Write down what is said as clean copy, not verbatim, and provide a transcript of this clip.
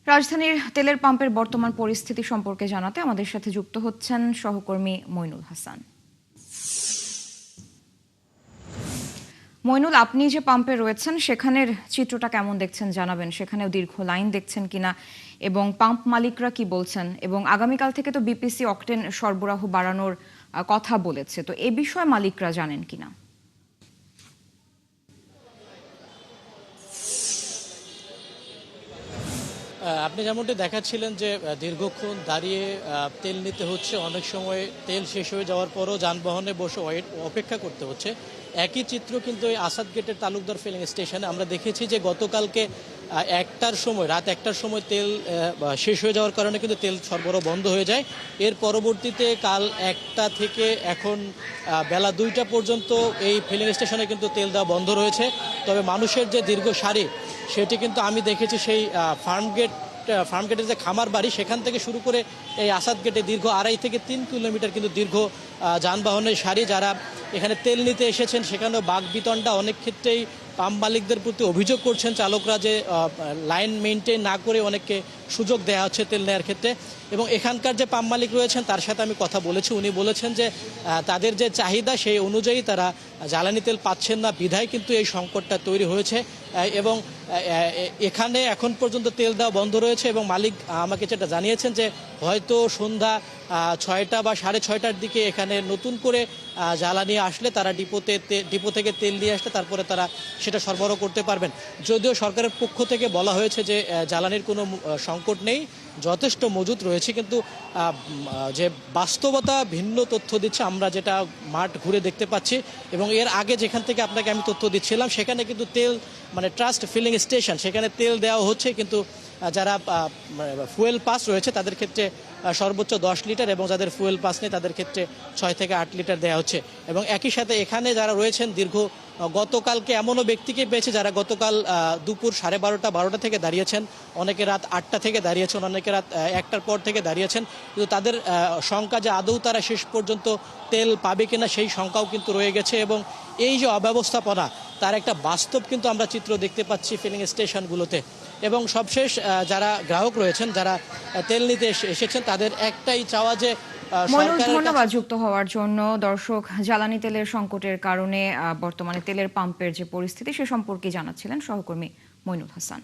রাজধানীর তেলের পাম্পের বর্তমান পরিস্থিতি সম্পর্কে জানাতে আমাদের সাথে যুক্ত হচ্ছেন সহকর্মী মইনুল হাসান। মইনুল, আপনি যে পাম্পে রয়েছেন সেখানের চিত্রটা কেমন দেখছেন জানাবেন। সেখানেও দীর্ঘ লাইন দেখছেন কিনা এবং পাম্প মালিকরা কি বলছেন, এবং আগামীকাল থেকে তো বিপিসি অকটেন সরবরাহ বাড়ানোর কথা বলেছে, তো এ বিষয়ে মালিকরা জানেন কিনা? আপনি যেমনটি দেখাচ্ছিলেন যে দীর্ঘক্ষণ দাঁড়িয়ে তেল নিতে হচ্ছে, অনেক সময় তেল শেষ হয়ে যাওয়ার পরও যানবাহনে বসে অপেক্ষা করতে হচ্ছে। একই চিত্র কিন্তু এই আসাদ গেটের তালুকদার ফিলিং স্টেশনে আমরা দেখেছি যে গতকালকে রাত একটার সময় তেল শেষ হয়ে যাওয়ার কারণে কিন্তু তেল সরবরাহ বন্ধ হয়ে যায়। এর পরবর্তীতে কাল 1টা থেকে এখন বেলা 2টা পর্যন্ত এই ফিলিং স্টেশনে কিন্তু তেল দেওয়া বন্ধ রয়েছে। তবে মানুষের যে দীর্ঘ সারি সেটি কিন্তু আমি দেখেছি সেই ফার্মগেটের যে খামার বাড়ি সেখান থেকে শুরু করে এই আসাদ গেটে দীর্ঘ 2.5 থেকে 3 কিলোমিটার কিন্তু দীর্ঘ যানবাহনের সারি। যারা এখানে তেল নিতে এসেছেন সেখানেও বাকবিতণ্ডা, অনেক ক্ষেত্রেই পাম্প মালিকদের প্রতি অভিযোগ করছেন চালকরা যে লাইন মেনটেন না করে অনেককে সুযোগ দেওয়া হচ্ছে তেল নেওয়ার ক্ষেত্রে। এবং এখানকার যে পাম্প মালিক রয়েছেন তার সাথে আমি কথা বলেছি, উনি বলেছেন যে তাদের যে চাহিদা সেই অনুযায়ী তারা জ্বালানি তেল পাচ্ছেন না, বিধায় কিন্তু এই সংকটটা তৈরি হয়েছে। এবং এখানে এখন পর্যন্ত তেল দেওয়া বন্ধ রয়েছে এবং মালিক আমাকে যেটা জানিয়েছেন যে হয়তো সন্ধ্যা 6টা বা 6:30টার দিকে এখানে নতুন করে জ্বালানি আসলে তারা ডিপো থেকে তেল নিয়ে আসলে তারপরে তারা সেটা সরবরাহ করতে পারবেন। যদিও সরকারের পক্ষ থেকে বলা হয়েছে যে জ্বালানির কোনো সংকট নেই, যথেষ্ট মজুত রয়েছে, কিন্তু যে বাস্তবতা ভিন্ন তথ্য দিচ্ছে। আমরা যেটা মাঠ ঘুরে দেখতে পাচ্ছি এবং এর আগে যেখান থেকে আপনাকে আমি তথ্য দিচ্ছিলাম সেখানে কিন্তু তেল ট্রাস্ট ফিলিং স্টেশন, সেখানে তেল দেওয়া হচ্ছে, কিন্তু যারা ফুয়েল পাস রয়েছে তাদের ক্ষেত্রে সর্বোচ্চ 10 লিটার এবং যাদের ফুয়েল পাস নেই তাদের ক্ষেত্রে 6 থেকে 8 লিটার দেওয়া হচ্ছে। এবং একই সাথে এখানে যারা রয়েছেন গতকালকে এমনও ব্যক্তিকে পেয়েছে যারা গতকাল দুপুর 12:30 থেকে দাঁড়িয়েছেন, অনেকে রাত 8টা থেকে দাঁড়িয়েছেন, অনেকে রাত 1টার পর থেকে দাঁড়িয়েছেন, কিন্তু তাদের সংখ্যা যে আদৌ তারা শেষ পর্যন্ত তেল পাবে কিনা সেই সংখ্যাও কিন্তু রয়ে গেছে। এবং এই যে অব্যবস্থাপনা তার একটা বাস্তব কিন্তু আমরা চিত্র দেখতে পাচ্ছি ফিলিং স্টেশনগুলোতে। এবং সবশেষ যারা গ্রাহক রয়েছেন, যারা তেল নিতে এসেছেন, তাদের একটাই চাওয়া যে ধন্যবাদ যুক্ত হওয়ার জন্য। দর্শক, জ্বালানি তেলের সংকটের কারণে বর্তমানে তেলের পাম্পের যে পরিস্থিতি সে সম্পর্কে জানাচ্ছিলেন সহকর্মী মইনুল হাসান।